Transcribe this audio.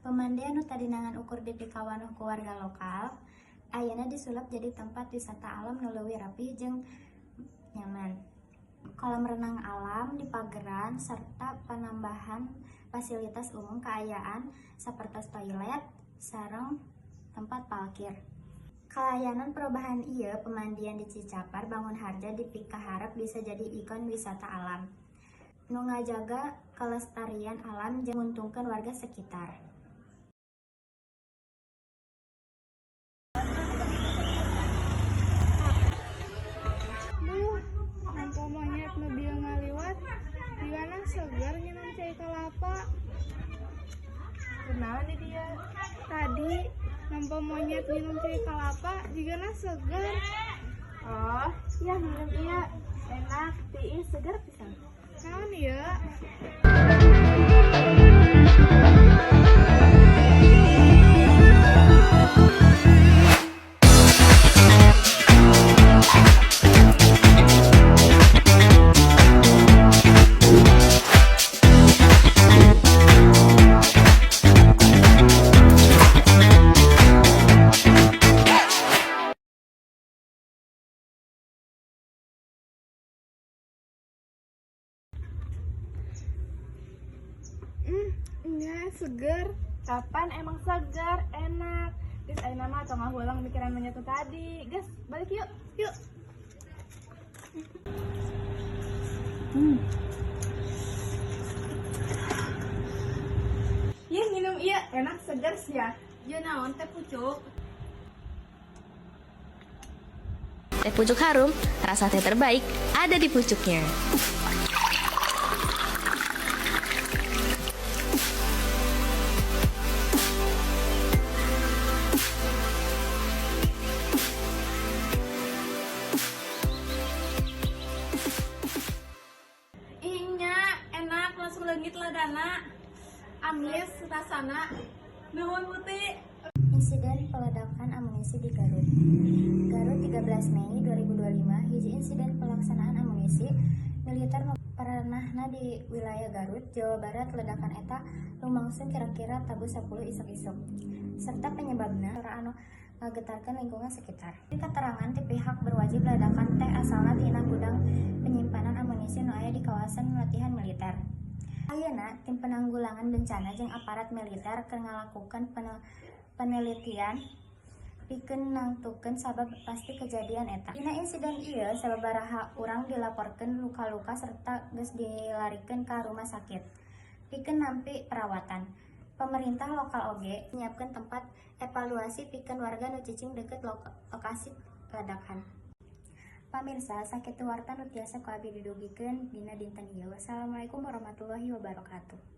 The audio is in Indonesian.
Pemandian nu tadinangan ukur di pikawanuh ku warga lokal, ayeuna disulap jadi tempat wisata alam nu leuwih rapih jeung nyaman. Kolam renang alam di pageran serta penambahan fasilitas umum kaayaan sapertos toilet sareng tempat parkir. Kalayanan perubahan ieu pemandian di Cicapar Bangunharja dipikaharep bisa jadi ikon wisata alam nu ngajaga kelestarian alam jeung nguntungkeun warga sekitar. Nampo monyet nu bieu ngaliwat, digana segar nginum cai kalapa. Kenalan di dia. Tadi nampo monyet minum cai kalapa, digana segar. Oh, iya minum iya. Enak, tiis segar pisan. Naon ieu? Iya, seger. Kapan emang segar, enak. Geus ayeuna mah tong ngahulang mikiran monyet tadi. Geus, balik yuk. Yuk. Iya minum iya, enak segar sih ya. Ieu naon teh pucuk? Teh pucuk harum, rasa teh terbaik ada di pucuknya. Ihnya enak langsung leungit ledana. Amis rasana. Nuhun Putih. Insiden peledakan amunisi di Garut. Garut 13 Mei 2025 hiji insiden pelaksanaan amunisi militer nu paranahna di wilayah Garut, Jawa Barat. Ledakan eta lumangsung kira-kira tabu 10 isuk-isuk serta penyebabna anu ngagetarkeun lingkungan sekitar. Di keterangan ti pihak berwajib ledakan teh asalna tina gudang penyimpanan amunisi nu aya di kawasan latihan militer. Ayeuna tim penanggulangan bencana jeung aparat militer keur ngalakukeun penelitian pikeun nangtukeun sabab pasti kejadian eta. Dina insiden ieu sababaraha urang dilaporkeun luka-luka serta geus dilarikeun ka rumah sakit pikeun nampi perawatan. Pemerintah lokal oge nyiapkeun tempat evaluasi pikeun warga nu cicing deukeut lokasi ledakan. Pamirsa, sakitu warta nu tiasa ku abdi didugikeun dina dinten ieu. Wassalamualaikum warahmatullahi wabarakatuh.